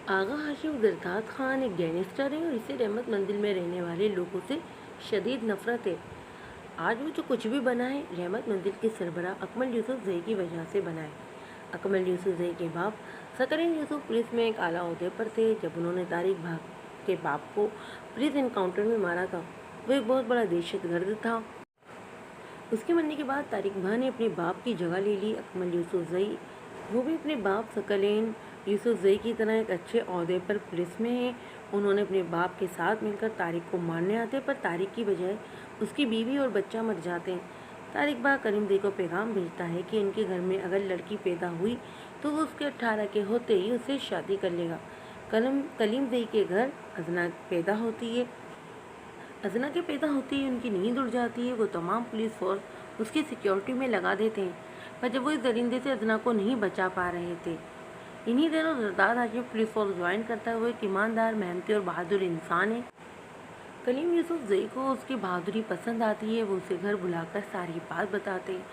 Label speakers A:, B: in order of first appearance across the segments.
A: आगा हाशिम गिरदाद खान एक गैंगस्टर है और इसे रहमत मंजिल में रहने वाले लोगों से शदीद नफरत है। आज वो जो कुछ भी बना है रहमत मंजिल के सरबराह अकमल यूसुफ जई की वजह से बना है। अकमल यूसुफ जई के बाप सकरीन यूसुफ पुलिस में एक आला ओहदे पर थे। जब उन्होंने तारिक भाग के बाप को पुलिस एनकाउंटर में मारा था, वो एक बहुत बड़ा दहशतगर्द था। उसके मरने के बाद तारिक भाई ने अपने बाप की जगह ले ली। अकमल यूसुफ जई वो भी अपने बाप सकलेन यूसुफ जई की तरह एक अच्छे ओहदे पर पुलिस में है। उन्होंने अपने बाप के साथ मिलकर तारिक को मारने आते, पर तारिक की बजाय उसकी बीवी और बच्चा मर जाते हैं। तारिक बा करीम जई को पैगाम भेजता है कि इनके घर में अगर लड़की पैदा हुई तो वो उसके 18 के होते ही उससे शादी कर लेगा। कलीम जई के घर अजना पैदा होती है। अजना के पैदा होते ही उनकी नींद उड़ जाती है। वो तमाम पुलिस फोर्स उसकी सिक्योरिटी में लगा देते हैं, पर जब वो इस दरिंदे से अजना को नहीं बचा पा रहे थे। इन्हीं दिनों गिरदाद हाशिम पुलिस फोर्स ज्वाइन करता हुआ एक ईमानदार, मेहनती और बहादुर इंसान है। कलीम यूसुफ जई को उसकी बहादुरी पसंद आती है। वो उसे घर बुलाकर सारी बात बताते हैं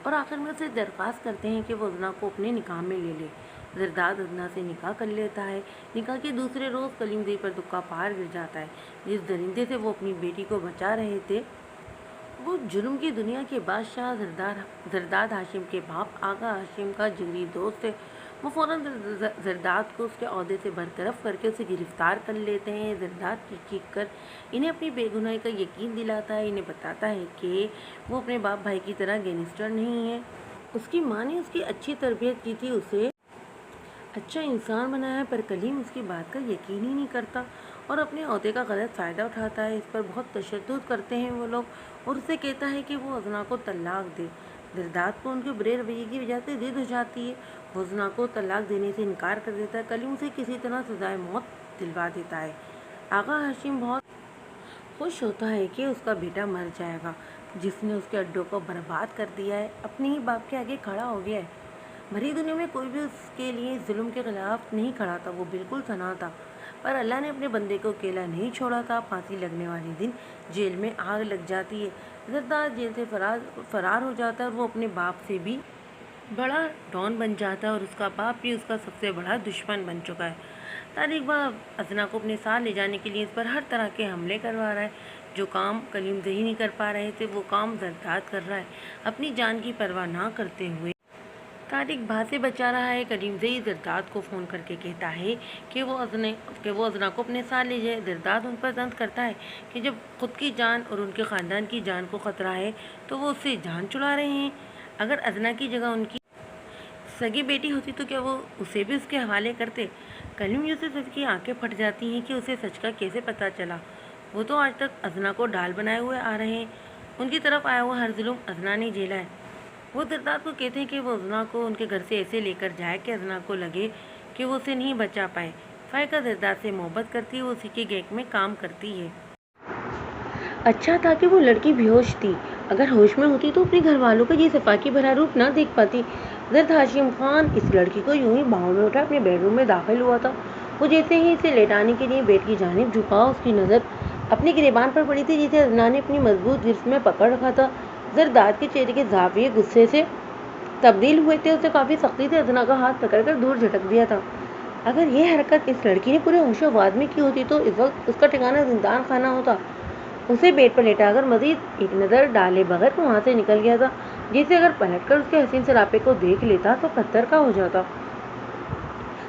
A: और आखिर में उसे दरख्वास्त करते हैं कि वो अजना को अपने निकाह में ले ले। गिरदाद अजना से निकाह कर लेता है। निकाह के दूसरे रोज़ कलीम जई पर दुक्का पहाड़ गिर जाता है। जिस दरिंदे से वो अपनी बेटी को बचा रहे थे, वो जुल्म की दुनिया के बादशाह जरदाद हाशिम के बाप आगा हाशिम का जिगरी दोस्त है। वो फ़ौरन जरदाद को उसके ओहदे से बरतरफ करके उसे गिरफ्तार कर लेते हैं। जरदाद की चीख कर इन्हें अपनी बेगुनाही का यकीन दिलाता है। इन्हें बताता है कि वो अपने बाप भाई की तरह गैंगस्टर नहीं है। उसकी माँ ने उसकी अच्छी तरबियत की थी, उसे अच्छा इंसान बनाया, पर कलीम उसकी बात का यकीन ही नहीं करता और अपने ओहदे का गलत फ़ायदा उठाता है। इस पर बहुत तशद्दुद करते हैं वो लोग और उसे कहता है कि वो अजना को तलाक दे। जरदाद को उनके बुरे रवैये की वजह से जिद हो जाती है। वो अजना को तलाक देने से इनकार कर देता है। कलीम उसे किसी तरह सजाए मौत दिलवा देता है। आगा हाशिम बहुत खुश होता है कि उसका बेटा मर जाएगा, जिसने उसके अड्डों को बर्बाद कर दिया है, अपने ही बाप के आगे खड़ा हो गया है। भरी दुनिया में कोई भी उसके लिए जुल्म के खिलाफ नहीं खड़ा था। वो बिल्कुल सना था, पर अल्लाह ने अपने बंदे को अकेला नहीं छोड़ा था। फांसी लगने वाले दिन जेल में आग लग जाती है। जरदाद जेल से फरार हो जाता है और वो अपने बाप से भी बड़ा डॉन बन जाता है और उसका बाप भी उसका सबसे बड़ा दुश्मन बन चुका है। तारिक बाप अजना को अपने साथ ले जाने के लिए इस पर हर तरह के हमले करवा रहा है। जो काम कलीम जही नहीं कर पा रहे थे, वो काम जरदाद कर रहा है, अपनी जान की परवाह ना करते हुए। तारिक भा से बचा रहा है। कलीम जई जरदाद को फ़ोन करके कहता है कि वो अजना को अपने साथ ले जाए। जरदाद उन पर तंज करता है कि जब खुद की जान और उनके ख़ानदान की जान को ख़तरा है तो वो उससे जान चुरा रहे हैं। अगर अजना की जगह उनकी सगी बेटी होती तो क्या वो उसे भी उसके हवाले करते। कलीम यूसुफ की आंखें फट जाती हैं कि उसे सच का कैसे पता चला। वो तो आज तक अजना को ढाल बनाए हुए आ रहे हैं। उनकी तरफ आया हुआ हर जुल्म अजना ने झेला है। वो जरदाद को कहते हैं कि वो अजना को उनके घर से ऐसे लेकर जाए कि अजना को लगे कि वो उसे नहीं बचा पाए। फ़ायका जरदाद से मोहब्बत करती है। वो उसी के गैंग में काम करती है। अच्छा था कि वो लड़की बेहोश थी। अगर होश में होती तो अपने घर वालों का ये सफाकी भरा रूप ना देख पाती। जरद हाशिम खान इस लड़की को यूं ही बाहों में उठा अपने बेडरूम में दाखिल हुआ था। वो जैसे ही इसे लेटाने के लिए बेड की जानिब झुका, उसकी नज़र अपनी गिरेबान पर पड़ी थी, जिसे अजना ने अपनी मजबूत गिरफ्त में पकड़ रखा था। जरदाद के चेहरे के ज़ाविये गुस्से से तब्दील हुए थे। उसे काफ़ी सख्ती से अजना का हाथ पकड़कर दूर झटक दिया था। अगर यह हरकत इस लड़की ने पूरे होशो-ओ-वाद में की होती तो इस वक्त उसका ठिकाना जिंदान खाना होता। उसे बेड पर लेटाकर मजीद एक नज़र डाले बगैर वो वहाँ से निकल गया था। जैसे अगर पलटकर उसके हसीन सरापे को देख लेता तो पत्थर का हो जाता।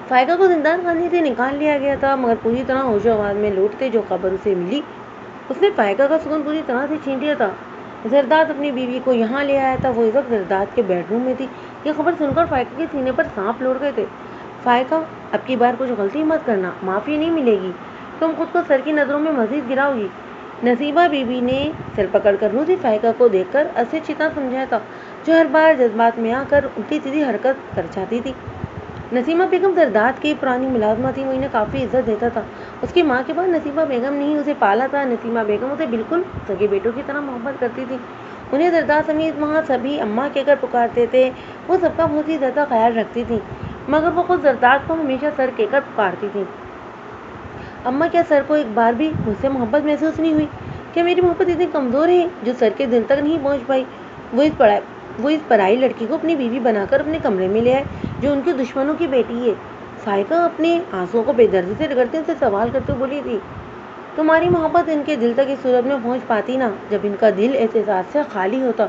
A: फ़ायका को जिंदान खाने से निकाल लिया गया था, मगर पूरी तरह होशो-ओ-वाद में लौटते जो खबर उसे मिली, उसने फ़ायका का सुकून पूरी तरह से छीन लिया था। जरदाद अपनी बीवी को यहाँ ले आया था। वो इस वक्त जरदाद के बेडरूम में थी। यह खबर सुनकर फ़ायका के सीने पर सांप लौट गए थे। फ़ायका, अब की बार कुछ गलती मत करना, माफ़ी नहीं मिलेगी। तुम खुद को सर की नज़रों में मजीद गिराओगी। नसीबा बीबी ने सिर पकड़कर रूसी फ़ायका को देखकर अशिक्षिता समझाया था, जो हर बार जज्बात में आकर उल्टी सीधी हरकत कर जाती थी। नसीमा बेगम जरदाद की पुरानी मुलाजमा थी। वो इन्हें काफ़ी इज्जत देता था। उसकी माँ के बाद नसीमा बेगम ने ही उसे पाला था। नसीमा बेगम उसे बिल्कुल सगे बेटों की तरह मोहब्बत करती थी। उन्हें जरदाद समेत वहाँ सभी अम्मा कहकर पुकारते थे। वो सबका बहुत ही ज़्यादा ख्याल रखती थी, मगर वो खुद जरदाद को हमेशा सर कहकर पुकारती थी। अम्मा, क्या सर को एक बार भी मुझसे मोहब्बत महसूस नहीं हुई? क्या मेरी मोहब्बत इतनी कमज़ोर है जो सर के दिल तक नहीं पहुँच पाई? वो इस पराई लड़की को अपनी बीवी बनाकर अपने कमरे में ले आए, जो उनके दुश्मनों की बेटी है। فائقہ اپنے آنسوؤں کو بے دردی سے رگڑتے ان سے سوال کرتے بولی تھی، تمہاری محبت ان کے دل تک اس صورت میں پہنچ پاتی نا جب ان کا دل احساس سے خالی ہوتا۔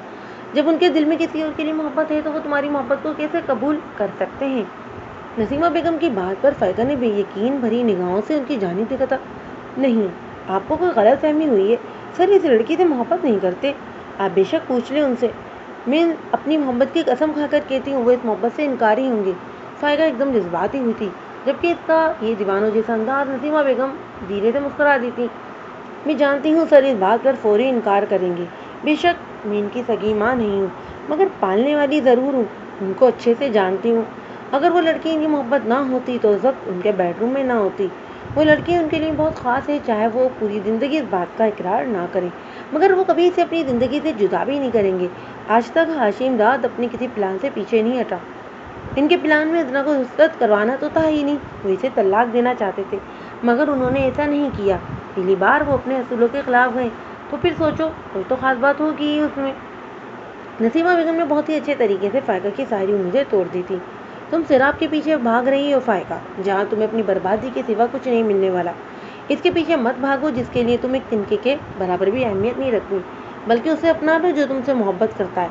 A: جب ان کے دل میں کسی اور کے لیے محبت ہے تو وہ تمہاری محبت کو کیسے قبول کر سکتے ہیں؟ نسیمہ بیگم کی بات پر فائقہ نے بے یقین بھری نگاہوں سے ان کی جانب دیکھا تھا۔ نہیں، آپ کو کوئی غلط فہمی ہوئی ہے، سر اس لڑکی سے محبت نہیں کرتے، آپ بے شک پوچھ لیں ان سے، میں اپنی محبت کی قسم کھا کر کہتی ہوں وہ اس محبت سے انکاری ہوں گے۔ فائقہ ایک دم جذباتی ہوئی تھی، جبکہ اس کا یہ دیوانوں جیسا انداز نسیمہ بیگم دھیرے سے مسکرا دی تھی۔ میں جانتی ہوں سر اس بات پر فوری انکار کریں گے، بے شک میں ان کی سگی ماں نہیں ہوں مگر پالنے والی ضرور ہوں، ان کو اچھے سے جانتی ہوں۔ اگر وہ لڑکی ان کی محبت نہ ہوتی تو اس وقت ان کے بیڈ روم میں نہ ہوتی۔ وہ لڑکی ان کے لیے بہت خاص ہے، چاہے وہ پوری زندگی اس بات کا اقرار نہ کریں مگر وہ کبھی اسے اپنی زندگی سے جدا بھی نہیں کریں گے۔ آج تک ہاشم داد اپنے کسی پلان سے پیچھے نہیں ہٹا۔ ان کے پلان میں ادنا کو رخصت کروانا تو تھا ہی نہیں، وہ اسے طلاق دینا چاہتے تھے مگر انہوں نے ایسا نہیں کیا۔ پہلی بار وہ اپنے اصولوں کے خلاف گئے تو پھر سوچو کوئی تو خاص بات ہوگی اس میں۔ نسیمہ بیگم نے بہت ہی اچھے طریقے سے فائقہ کی ساری امیدیں توڑ دی تھی۔ تم سیراب کے پیچھے بھاگ رہی ہو فائقہ، جہاں تمہیں اپنی بربادی کے سوا کچھ نہیں ملنے والا۔ اس کے پیچھے مت بھاگو جس کے لیے تم ایک تنکے کے برابر بھی اہمیت نہیں رکھتی، بلکہ اسے اپنا لو جو تم سے محبت کرتا ہے۔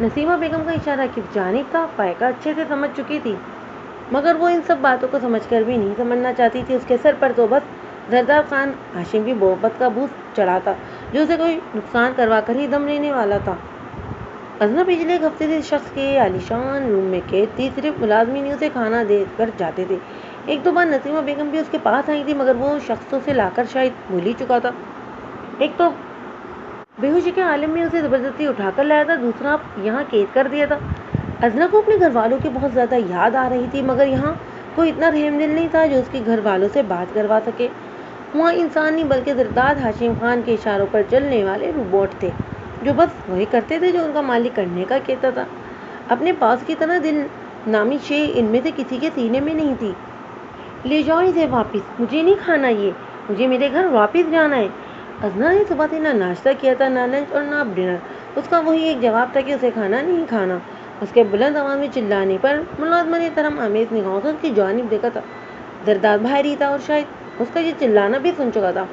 A: نسیمہ بیگم کا اشارہ کس جانب تھا فائقہ اچھے سے سمجھ چکی تھی، مگر وہ ان سب باتوں کو سمجھ کر بھی نہیں سمجھنا چاہتی تھی۔ اس کے سر پر تو بس زرداد خان ہاشم کی محبت کا بوجھ چڑھا تھا جو اسے کوئی نقصان کروا کر ہی دم لینے والا تھا۔ ازنا پچھلے ایک ہفتے سے اس شخص کے عالیشان روم میں قید تھی، صرف ملازمین اسے کھانا دے کر جاتے تھے۔ ایک دو بار نسیمہ بیگم بھی اس کے پاس آئی تھی مگر وہ شخص اسے لا کر شاید بھول ہی چکا تھا۔ ایک تو بے ہوشی کے عالم میں اسے زبردستی اٹھا کر لایا تھا، دوسرا یہاں قید کر دیا تھا۔ ازنا کو اپنے گھر والوں کی بہت زیادہ یاد آ رہی تھی مگر یہاں کوئی اتنا رحم دل نہیں تھا جو اس کے گھر والوں سے بات کروا سکے۔ وہاں انسان نہیں بلکہ زرداد ہاشم خان کے اشاروں پر چلنے والے روبوٹ تھے جو بس وہی کرتے تھے جو ان کا مالک کرنے کا کہتا تھا۔ اپنے پاس کی طرح دل نامی شے ان میں سے کسی کے سینے میں نہیں تھی۔ لے جاؤ اسے واپس، مجھے نہیں کھانا یہ، مجھے میرے گھر واپس جانا ہے۔ ازنا نے صبح سے نہ ناشتہ کیا تھا نہ لنچ اور نہ ڈنر، اس کا وہی ایک جواب تھا کہ اسے کھانا نہیں کھانا۔ اس کے بلند آواز میں چلانے پر ملازمہ نے ترہم آمیز نگاہوں سے اس کی جانب دیکھا تھا۔ زرداد باہر ہی تھا اور شاید اس کا یہ چلانا بھی سن چکا تھا۔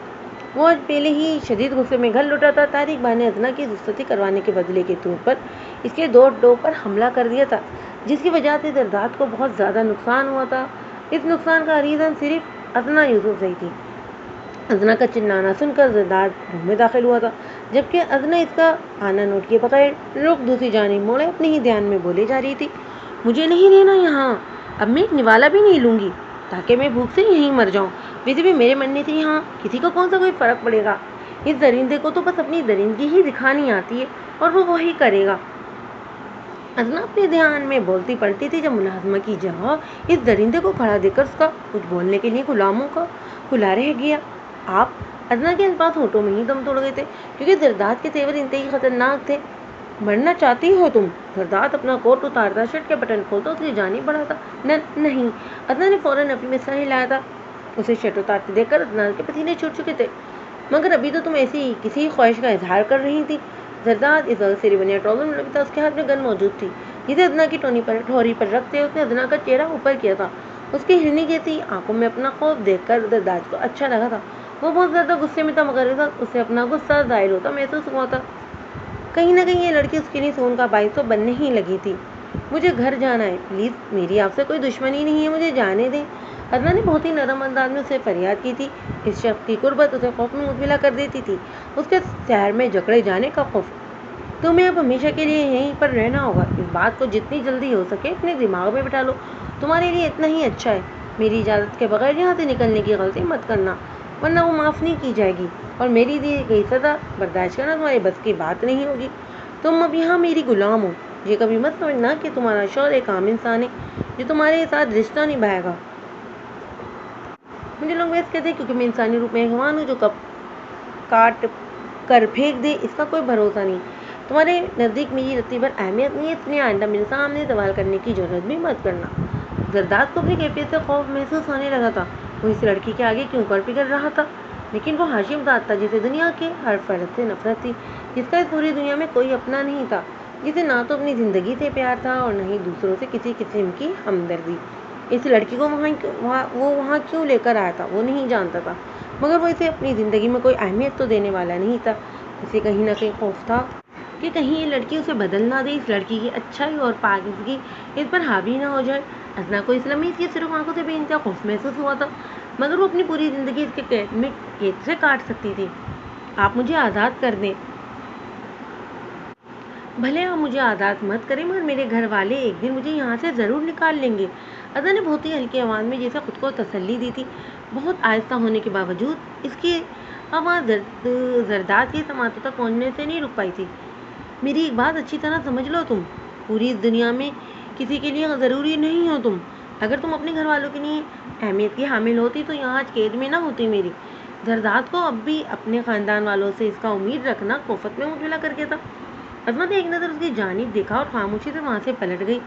A: وہ آج پہلے ہی شدید غصے میں گھر لوٹا تھا۔ طارق بھائی نے ازنا کی رخصتی کروانے کے بدلے کے طور پر اس کے دو ڈو پر حملہ کر دیا تھا جس کی وجہ سے زرداد کو بہت زیادہ نقصان ہوا تھا۔ اس نقصان کا ریزن صرف ازنا یوسف سے تھی۔ ازنا کا چلانا سن کر زرداد روم میں داخل ہوا تھا جبکہ ازنا اس کا آنا نوٹ کیے بغیر رخ دوسری جانب موڑے اپنے ہی دھیان میں بولے جا رہی تھی، مجھے نہیں رہنا یہاں، اب میں ایک نوالا بھی نہیں لوں گی تاکہ میں بھوک سے یہیں مر جاؤں۔ ویسے بھی میرے مرنے سے یہاں کسی کو کون سا کوئی فرق پڑے گا، اس درندے کو تو بس اپنی درندگی ہی دکھانی آتی ہے اور وہ وہی کرے گا۔ ازنا اپنے دھیان میں بولتی پڑتی تھی جب ملازمہ کی جگہ اس درندے کو کھڑا دیکھ کر اس کا کچھ بولنے کے لیے غلاموں کا کھلا رہ گیا۔ آپ ازنا کے الفاظ ہونٹوں میں ہی دم توڑ گئے تھے کیونکہ زرداد کے تیور انتہائی خطرناک تھے۔ مرنا چاہتی ہو تم؟ زرداد اپنا کوٹ اتارتا شرٹ کے بٹن کھولتا اس کی جانب بڑھا تھا۔ نہیں، ازنا نے فوراً اپنی میں سر ہلایا تھا۔ اسے شرٹ اتارتے دیکھ کر ازنا کے پسینے چھوٹ چکے تھے، مگر ابھی تو تم ایسی کسی خواہش کا اظہار کر رہی تھی۔ زرداد اس وقت سیریونیا ٹراؤزر میں لبتا، اس کے ہاتھ میں گن موجود تھی جسے ازنا کی ٹھوری پر رکھتے اس نے ازنا کا چہرہ اوپر کیا تھا۔ اس کی ہرنی جیسی آنکھوں میں اپنا خوف دیکھ کر زرداد کو اچھا لگا تھا۔ وہ بہت زیادہ غصے میں تھا مگر اس وقت اسے اپنا غصہ ظاہر ہوتا محسوس ہوا تھا۔ کہیں نہ کہیں یہ لڑکی اس کے لیے سون کا باعث تو بننے ہی لگی تھی۔ مجھے گھر جانا ہے، پلیز، میری آپ سے کوئی دشمنی نہیں ہے، مجھے جانے دیں۔ ازنا نے بہت ہی نرم انداز میں اسے فریاد کی تھی۔ اس شخص کی قربت اسے خوف میں مبتلا کر دیتی تھی، اس کے شہر میں جکڑے جانے کا خوف۔ تمہیں اب ہمیشہ کے لیے یہیں پر رہنا ہوگا، اس بات کو جتنی جلدی ہو سکے اپنے دماغ میں بٹھا لو، تمہارے لیے اتنا ہی اچھا ہے۔ میری اجازت کے بغیر یہاں سے نکلنے کی غلطی مت کرنا ورنہ وہ معاف نہیں کی جائے گی اور میری دی گئی سزا برداشت کرنا تمہارے بس کی بات نہیں ہوگی۔ تم اب یہاں میری غلام ہو، یہ کبھی مت سمجھنا کہ تمہارا شوہر ایک عام انسان ہے جو تمہارے ساتھ رشتہ نبھائے گا۔ مجھے لوگ ویسے کہتے ہیں کیونکہ میں انسانی روپ میں حیوان ہوں جو کب کاٹ کر پھینک دے، اس کا کوئی بھروسہ نہیں۔ تمہارے نزدیک میری رتی بھر اہمیت نہیں ہے، اس لیے آئندہ میرے سامنے سوال کرنے کی ضرورت بھی مت کرنا۔ زرداد کو اپنی کیفیت سے خوف محسوس ہونے لگا تھا۔ وہ اس لڑکی کے آگے کیوں کر پگھل رہا تھا؟ لیکن وہ ہاشم داد تھا جسے دنیا کے ہر فرد سے نفرت تھی، جس کا اس پوری دنیا میں کوئی اپنا نہیں تھا، جسے نہ تو اپنی زندگی سے پیار تھا اور نہ ہی دوسروں سے کسی قسم کی ہمدردی۔ اس لڑکی کو وہ وہاں کیوں لے کر آیا تھا وہ نہیں جانتا تھا، مگر وہ اسے اپنی زندگی میں کوئی اہمیت تو دینے والا نہیں تھا۔ اسے کہیں نہ کہیں خوف تھا کہ کہیں یہ لڑکی اسے بدل نہ دے، اس لڑکی کی اچھائی اور پاکیزگی اس پر حاوی نہ ہو جائے۔ ازنا کو اس لمحے اس کی صرف آنکھوں سے بے انتہا خوف محسوس ہوا تھا، مگر وہ اپنی پوری زندگی اس کے قید سے کاٹ سکتی تھی۔ آپ مجھے آزاد کر دیں، بھلے آپ مجھے آزاد مت کریں، مگر میرے گھر والے ایک دن مجھے یہاں سے ضرور نکال لیں گے۔ ازنا نے بہت ہی ہلکی آواز میں جیسے خود کو تسلی دی تھی۔ بہت آہستہ ہونے کے باوجود اس کی آواز زرداد کے سماعتوں تک پہنچنے سے نہیں رک پائی تھی۔ میری ایک بات اچھی طرح سمجھ لو، تم پوری اس دنیا میں کسی کے لیے ضروری نہیں ہو تم۔ اگر تم اپنے گھر والوں کے لیے اہمیت کی حامل ہوتی تو یہاں آج قید میں نہ ہوتی میری۔ زرداد کو اب بھی اپنے خاندان والوں سے اس کا امید رکھنا کوفت میں مبتلا کر کے تھا۔ ازما نے ایک نظر اس کی جانب دیکھا اور خاموشی سے وہاں سے پلٹ گئی۔